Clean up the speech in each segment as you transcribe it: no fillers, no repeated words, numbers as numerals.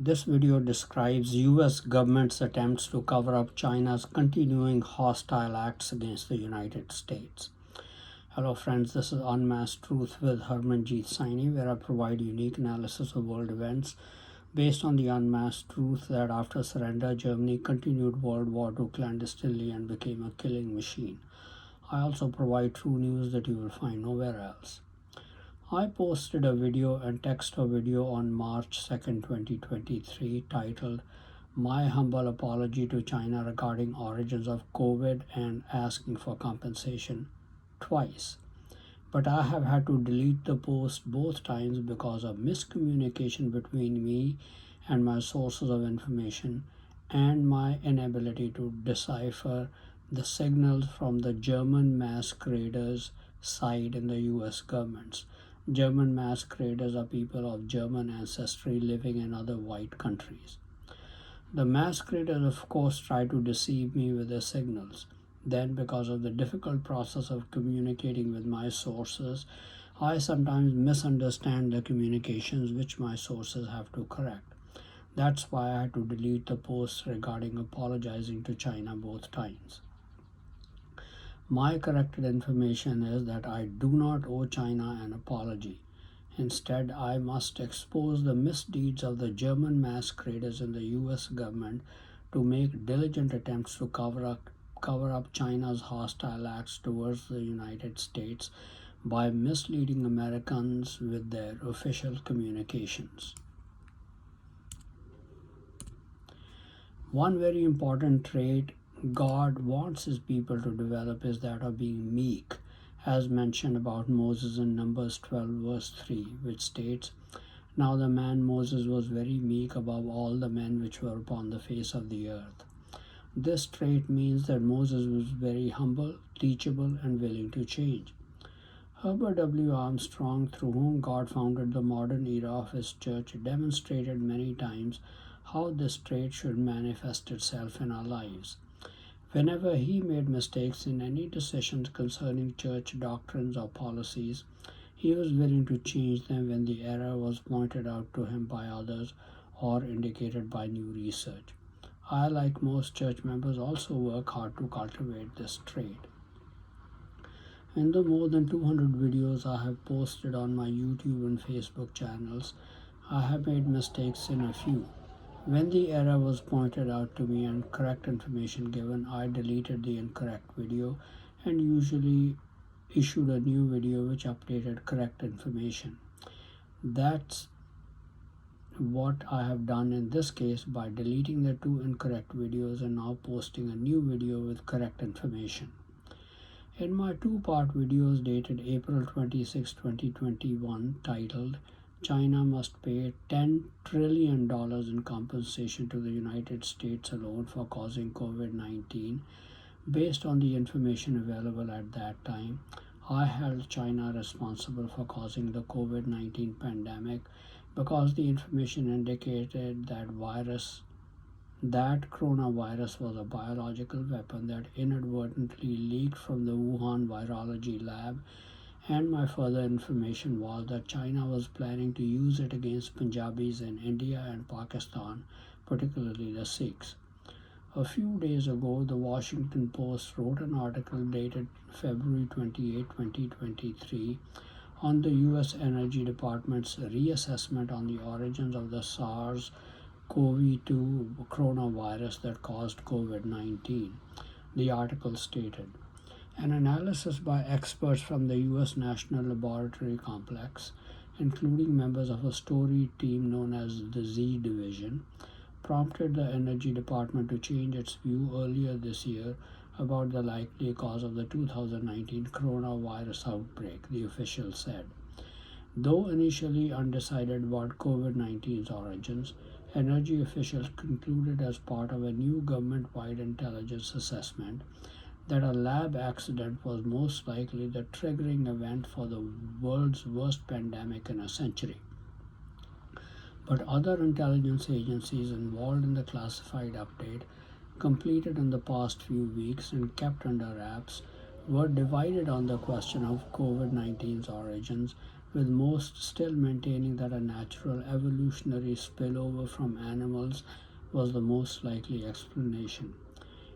This video describes US government's attempts to cover up China's continuing hostile acts against the United States. Hello friends, this is Unmasked Truth with Harmanjit Saini, where I provide unique analysis of world events based on the unmasked truth that after surrender, Germany continued World War II clandestinely and became a killing machine. I also provide true news that you will find nowhere else. I posted a video and text a video on March 2nd, 2023 titled My Humble Apology to China Regarding Origins of COVID and Asking for Compensation twice. But I have had to delete the post both times because of miscommunication between me and my sources of information and my inability to decipher the signals from the German masqueraders side in the US governments. German masqueraders are people of German ancestry living in other white countries. The masqueraders, of course, try to deceive me with their signals. Then, because of the difficult process of communicating with my sources, I sometimes misunderstand the communications which my sources have to correct. That's why I had to delete the post regarding apologizing to China both times. My corrected information is that I do not owe China an apology. Instead, I must expose the misdeeds of the German masqueraders in the US government to make diligent attempts to cover up China's hostile acts towards the United States by misleading Americans with their official communications. One very important trait God wants his people to develop is that of being meek, as mentioned about Moses in Numbers 12 verse 3, which states, Now the man Moses was very meek above all the men which were upon the face of the earth. This trait means that Moses was very humble, teachable, and willing to change. Herbert W. Armstrong, through whom God founded the modern era of his church, demonstrated many times how this trait should manifest itself in our lives. Whenever he made mistakes in any decisions concerning church doctrines or policies, he was willing to change them when the error was pointed out to him by others or indicated by new research. I, like most church members, also work hard to cultivate this trait. In the more than 200 videos I have posted on my YouTube and Facebook channels, I have made mistakes in a few. When the error was pointed out to me and correct information given, I deleted the incorrect video and usually issued a new video which updated correct information. That's what I have done in this case by deleting the two incorrect videos and now posting a new video with correct information. In my two-part videos dated April 26, 2021, titled China must pay $10 trillion in compensation to the United States alone for causing COVID-19. Based on the information available at that time, I held China responsible for causing the COVID-19 pandemic because the information indicated that coronavirus was a biological weapon that inadvertently leaked from the Wuhan virology lab, and my further information was that China was planning to use it against Punjabis in India and Pakistan, particularly the Sikhs. A few days ago, the Washington Post wrote an article dated February 28, 2023 on the US Energy Department's reassessment on the origins of the SARS-CoV-2 coronavirus that caused COVID-19. The article stated, An analysis by experts from the US National Laboratory Complex, including members of a story team known as the Z Division, prompted the Energy Department to change its view earlier this year about the likely cause of the 2019 coronavirus outbreak, the official said. Though initially undecided about COVID-19's origins, energy officials concluded as part of a new government-wide intelligence assessment that a lab accident was most likely the triggering event for the world's worst pandemic in a century. But other intelligence agencies involved in the classified update, completed in the past few weeks and kept under wraps, were divided on the question of COVID-19's origins, with most still maintaining that a natural evolutionary spillover from animals was the most likely explanation.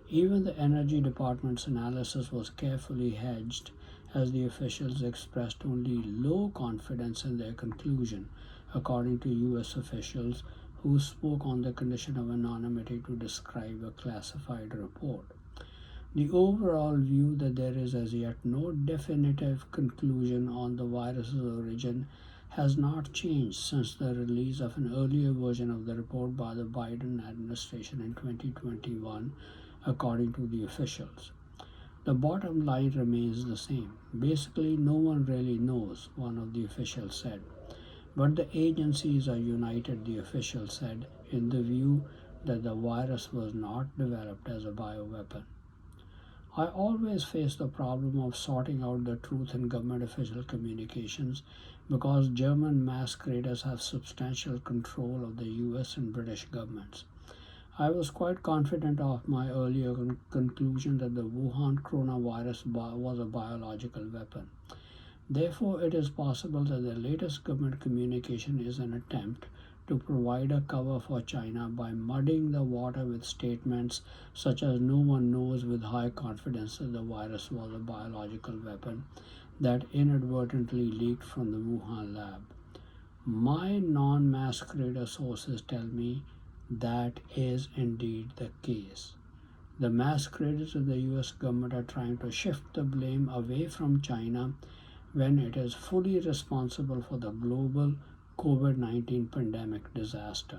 Even the Energy Department's analysis was carefully hedged, as the officials expressed only low confidence in their conclusion, according to US officials who spoke on the condition of anonymity to describe a classified report. The overall view that there is as yet no definitive conclusion on the virus's origin has not changed since the release of an earlier version of the report by the Biden administration in 2021, according to the officials. The bottom line remains the same. Basically, no one really knows, one of the officials said. But the agencies are united, the official said, in the view that the virus was not developed as a bioweapon. I always face the problem of sorting out the truth in government official communications because German masqueraders have substantial control of the US and British governments. I was quite confident of my earlier conclusion that the Wuhan coronavirus was a biological weapon. Therefore, it is possible that the latest government communication is an attempt to provide a cover for China by muddying the water with statements such as no one knows with high confidence that the virus was a biological weapon that inadvertently leaked from the Wuhan lab. My non masquerader sources tell me that is indeed the case. The masqueraders in the US government are trying to shift the blame away from China when it is fully responsible for the global COVID-19 pandemic disaster.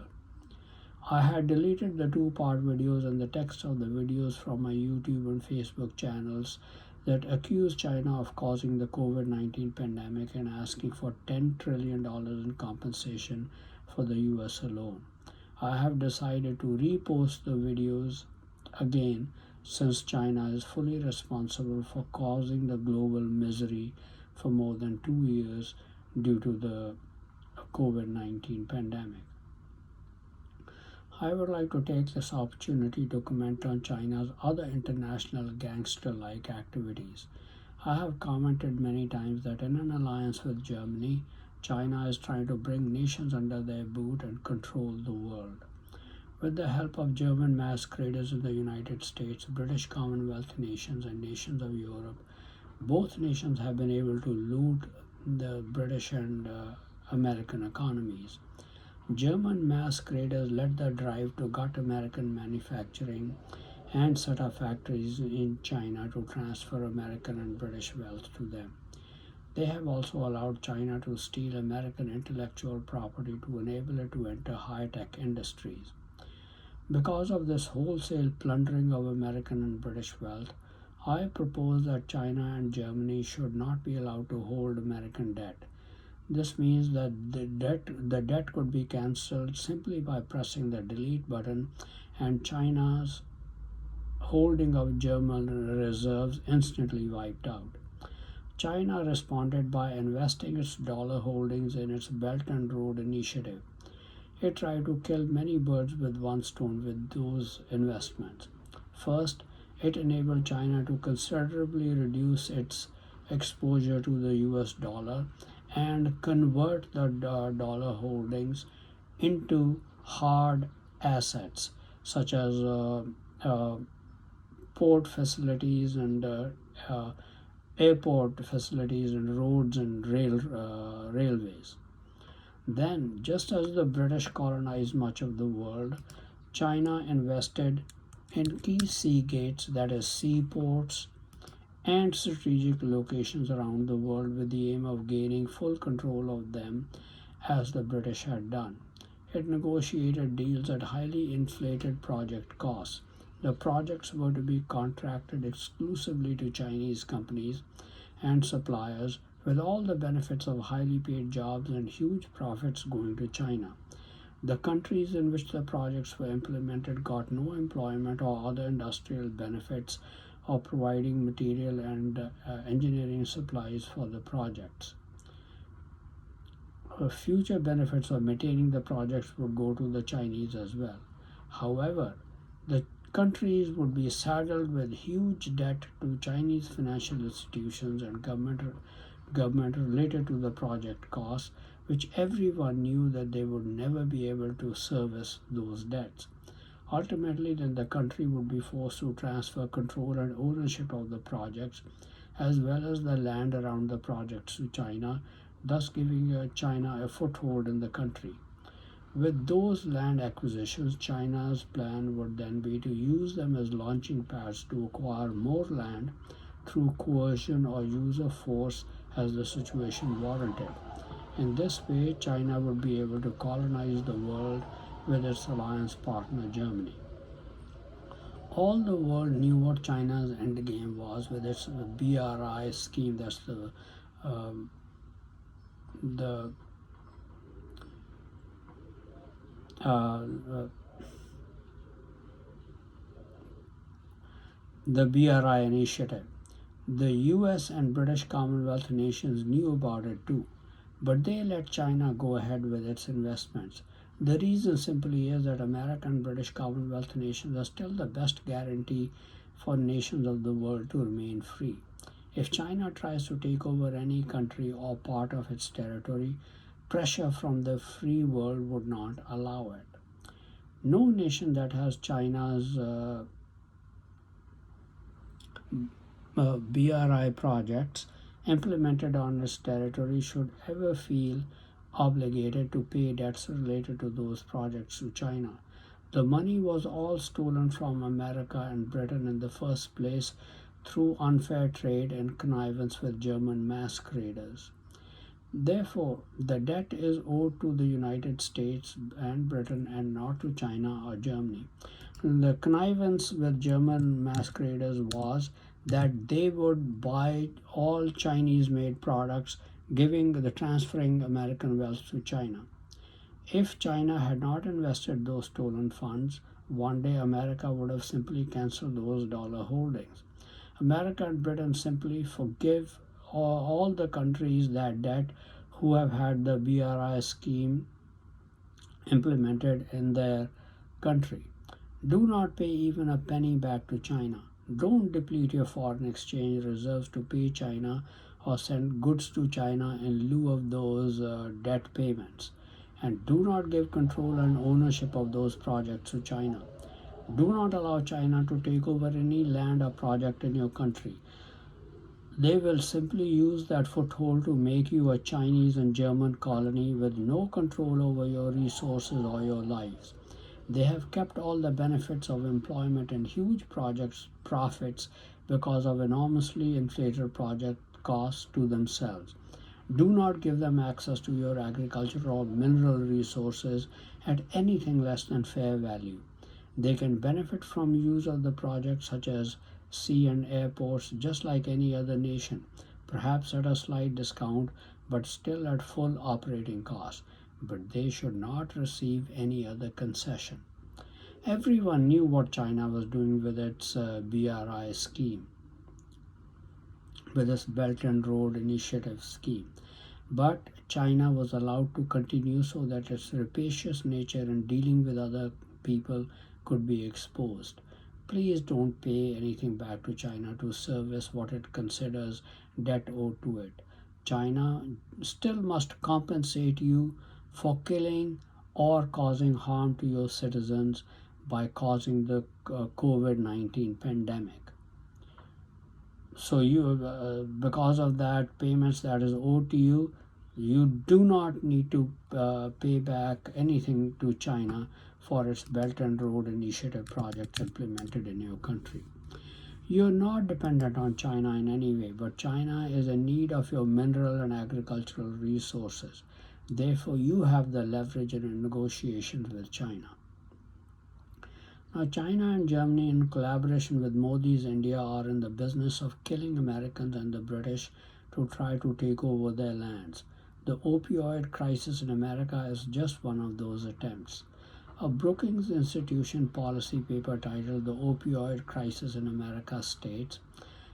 I had deleted the two-part videos and the text of the videos from my YouTube and Facebook channels that accuse China of causing the COVID-19 pandemic and asking for $10 trillion in compensation for the US alone. I have decided to repost the videos again since China is fully responsible for causing the global misery for more than 2 years due to the COVID-19 pandemic. I would like to take this opportunity to comment on China's other international gangster-like activities. I have commented many times that in an alliance with Germany, China is trying to bring nations under their boot and control the world. With the help of German masqueraders in the United States, British Commonwealth nations, and nations of Europe, both nations have been able to loot the British and American economies. German masqueraders led the drive to gut American manufacturing and set up factories in China to transfer American and British wealth to them. They have also allowed China to steal American intellectual property to enable it to enter high-tech industries. Because of this wholesale plundering of American and British wealth, I propose that China and Germany should not be allowed to hold American debt. This means that the debt could be cancelled simply by pressing the delete button and China's holding of German reserves instantly wiped out. China responded by investing its dollar holdings in its Belt and Road Initiative. It tried to kill many birds with one stone with those investments. First, it enabled China to considerably reduce its exposure to the US dollar and convert the dollar holdings into hard assets such as port facilities and airport facilities and roads and railways. Then, just as the British colonized much of the world, China invested in key sea gates, that is, seaports, and strategic locations around the world with the aim of gaining full control of them as the British had done. It negotiated deals at highly inflated project costs. The projects were to be contracted exclusively to Chinese companies and suppliers, with all the benefits of highly paid jobs and huge profits going to China. The countries in which the projects were implemented got no employment or other industrial benefits of providing material and engineering supplies for the projects. Future benefits of maintaining the projects would go to the Chinese as well. However, the countries would be saddled with huge debt to Chinese financial institutions and government government related to the project costs, which everyone knew that they would never be able to service those debts. Ultimately, then the country would be forced to transfer control and ownership of the projects as well as the land around the projects to China, thus giving China a foothold in the country. With those land acquisitions, China's plan would then be to use them as launching pads to acquire more land through coercion or use of force as the situation warranted. In this way, China would be able to colonize the world with its alliance partner Germany. All the world knew what China's endgame was with its BRI scheme. That's um, the uh, uh, the BRI initiative. The US and British Commonwealth nations knew about it too, but they let China go ahead with its investments. The reason simply is that American and British Commonwealth nations are still the best guarantee for nations of the world to remain free. If China tries to take over any country or part of its territory, pressure from the free world would not allow it. No nation that has China's BRI projects implemented on its territory should ever feel obligated to pay debts related to those projects to China. The money was all stolen from America and Britain in the first place through unfair trade and connivance with German masqueraders. Therefore, the debt is owed to the United States and Britain and not to China or Germany. The connivance with German masqueraders was that they would buy all Chinese made products, giving the transferring American wealth to China. If China had not invested those stolen funds, one day America would have simply canceled those dollar holdings. America and Britain simply forgive all the countries that debt who have had the BRI scheme implemented in their country. Do not pay even a penny back to China. Don't deplete your foreign exchange reserves to pay China or send goods to China in lieu of those debt payments. And do not give control and ownership of those projects to China. Do not allow China to take over any land or project in your country. They will simply use that foothold to make you a Chinese and German colony with no control over your resources or your lives. They have kept all the benefits of employment and huge projects profits because of enormously inflated project costs to themselves. Do not give them access to your agricultural or mineral resources at anything less than fair value. They can benefit from use of the project such as sea and airports just like any other nation, perhaps at a slight discount but still at full operating cost. But they should not receive any other concession. Everyone knew what China was doing with its BRI scheme, with its Belt and Road Initiative scheme. But China was allowed to continue so that its rapacious nature in dealing with other people could be exposed. Please don't pay anything back to China to service what it considers debt owed to it. China still must compensate you for killing or causing harm to your citizens by causing the COVID 19 pandemic. So because of that payments that is owed to you, you do not need to pay back anything to China for its Belt and Road Initiative projects implemented in your country. You're not dependent on China in any way, but China is in need of your mineral and agricultural resources. Therefore, you have the leverage in negotiations with China. Now, China and Germany, in collaboration with Modi's India, are in the business of killing Americans and the British to try to take over their lands. The opioid crisis in America is just one of those attempts. A Brookings Institution policy paper titled The Opioid Crisis in America states,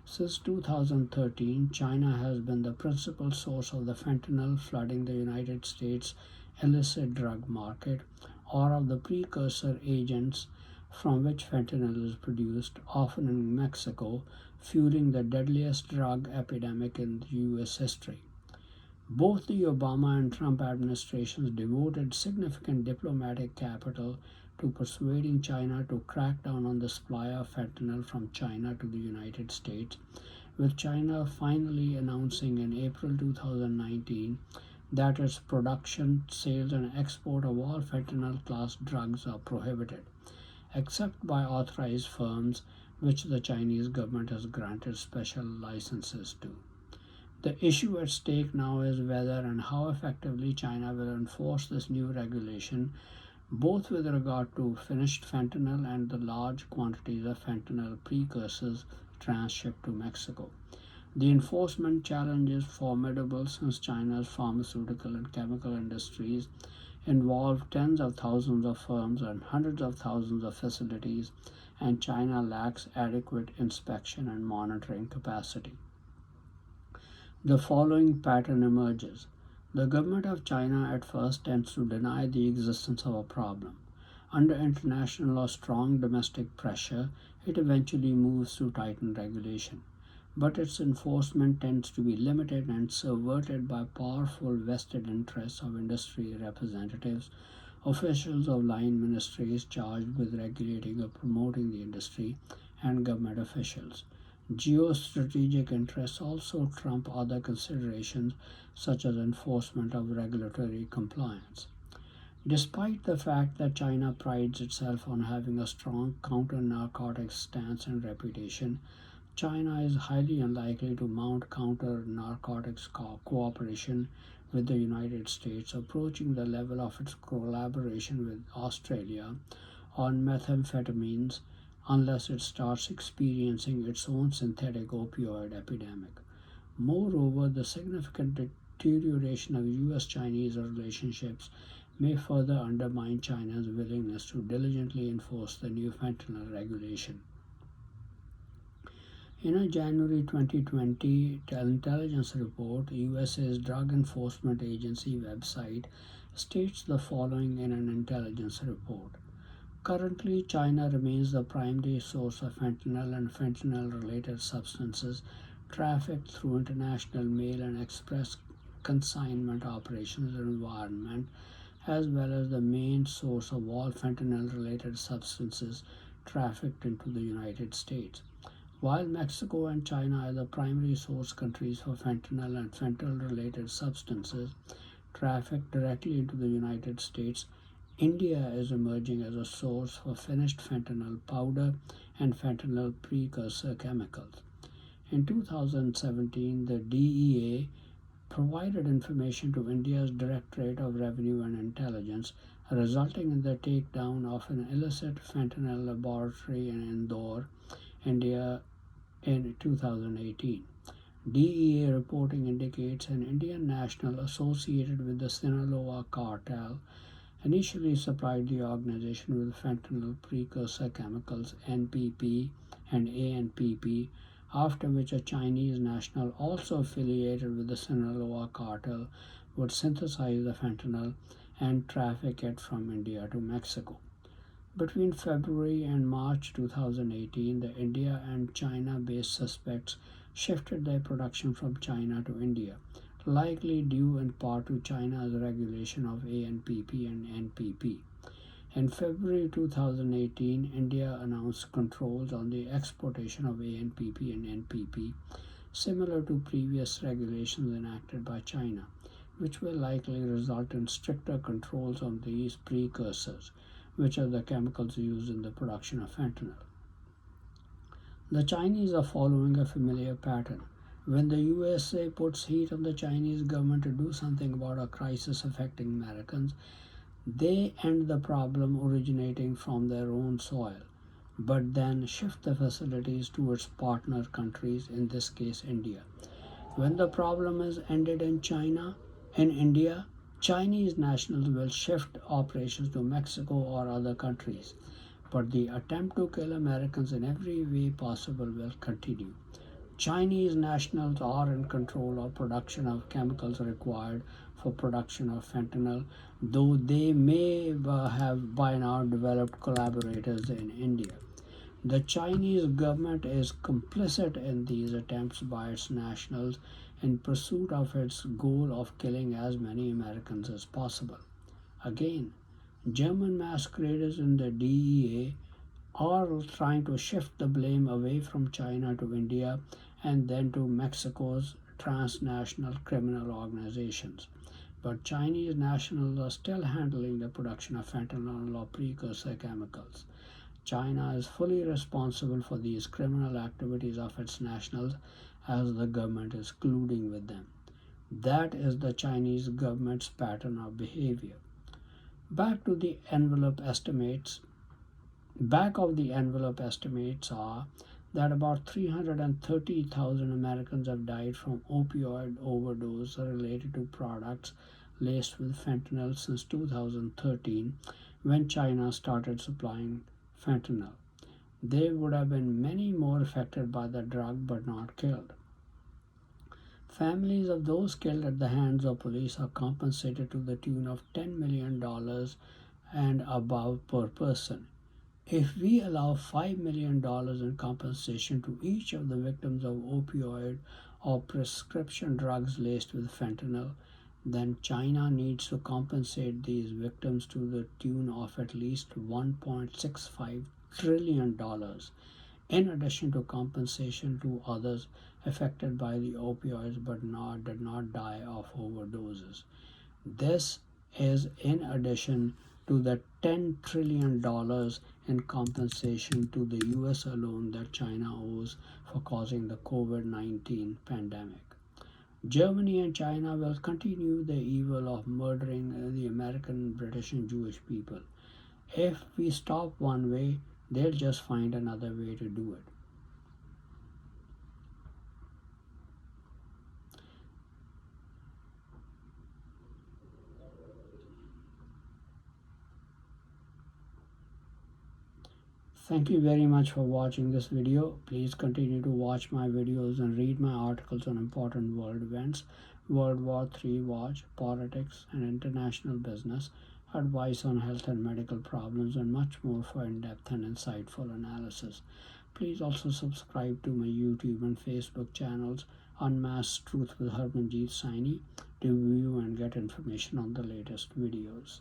since 2013, China has been the principal source of the fentanyl flooding the United States illicit drug market, or of the precursor agents from which fentanyl is produced, often in Mexico, fueling the deadliest drug epidemic in US history. Both the Obama and Trump administrations devoted significant diplomatic capital to persuading China to crack down on the supply of fentanyl from China to the United States, with China finally announcing in April 2019 that its production, sales, and export of all fentanyl class drugs are prohibited, except by authorized firms which the Chinese government has granted special licenses to. The issue at stake now is whether and how effectively China will enforce this new regulation, both with regard to finished fentanyl and the large quantities of fentanyl precursors transshipped to Mexico. The enforcement challenge is formidable since China's pharmaceutical and chemical industries involve tens of thousands of firms and hundreds of thousands of facilities, and China lacks adequate inspection and monitoring capacity. The following pattern emerges. The government of China at first tends to deny the existence of a problem. Under international or strong domestic pressure, it eventually moves to tighten regulation. But its enforcement tends to be limited and subverted by powerful vested interests of industry representatives, officials of line ministries charged with regulating or promoting the industry, and government officials. Geostrategic interests also trump other considerations such as enforcement of regulatory compliance. Despite the fact that China prides itself on having a strong counter narcotics stance and reputation, China is highly unlikely to mount counter narcotics cooperation with the United States, approaching the level of its collaboration with Australia on methamphetamines, unless it starts experiencing its own synthetic opioid epidemic. Moreover, the significant deterioration of US Chinese relationships may further undermine China's willingness to diligently enforce the new fentanyl regulation. In a January 2020 intelligence report, USA's Drug Enforcement Agency website states the following in an intelligence report. Currently, China remains the primary source of fentanyl and fentanyl-related substances trafficked through international mail and express consignment operations and environment, as well as the main source of all fentanyl-related substances trafficked into the United States. While Mexico and China are the primary source countries for fentanyl and fentanyl-related substances trafficked directly into the United States, India is emerging as a source for finished fentanyl powder and fentanyl precursor chemicals. In 2017, the DEA provided information to India's Directorate of Revenue and Intelligence, resulting in the takedown of an illicit fentanyl laboratory in Indore, India in 2018. DEA reporting indicates an Indian national associated with the Sinaloa cartel initially supplied the organization with fentanyl precursor chemicals NPP and ANPP, after which a Chinese national also affiliated with the Sinaloa cartel would synthesize the fentanyl and traffic it from India to Mexico. Between February and March 2018, the India and China-based suspects shifted their production from China to India, likely due in part to China's regulation of ANPP and NPP. In February 2018, India announced controls on the exportation of ANPP and NPP, similar to previous regulations enacted by China, which will likely result in stricter controls on these precursors, which are the chemicals used in the production of fentanyl. The Chinese are following a familiar pattern. When the USA puts heat on the Chinese government to do something about a crisis affecting Americans, they end the problem originating from their own soil, but then shift the facilities towards partner countries, in this case India. When the problem is ended in India, Chinese nationals will shift operations to Mexico or other countries, but the attempt to kill Americans in every way possible will continue. Chinese nationals are in control of production of chemicals required for production of fentanyl, though they may have by now developed collaborators in India. The Chinese government is complicit in these attempts by its nationals in pursuit of its goal of killing as many Americans as possible. Again, German masqueraders in the DEA are trying to shift the blame away from China to India and then to Mexico's transnational criminal organizations. But Chinese nationals are still handling the production of fentanyl or precursor chemicals. China is fully responsible for these criminal activities of its nationals as the government is colluding with them. That is the Chinese government's pattern of behavior. Back to the envelope estimates. Back of the envelope estimates are that about 330,000 Americans have died from opioid overdose related to products laced with fentanyl since 2013 when China started supplying fentanyl. There would have been many more affected by the drug but not killed. Families of those killed at the hands of police are compensated to the tune of $10 million and above per person. If we allow $5 million in compensation to each of the victims of opioid or prescription drugs laced with fentanyl, then China needs to compensate these victims to the tune of at least $1.65 trillion, in addition to compensation to others affected by the opioids but did not die of overdoses. This is in addition to the $10 trillion in compensation to the US alone that China owes for causing the COVID-19 pandemic. Germany and China will continue the evil of murdering the American, British, and Jewish people. If we stop one way, they'll just find another way to do it. Thank you very much for watching this video. Please continue to watch my videos and read my articles on important world events, World War III watch, politics and international business, advice on health and medical problems, and much more for in-depth and insightful analysis. Please also subscribe to my YouTube and Facebook channels, Unmasked Truth with Harmanjit Saini, to view and get information on the latest videos.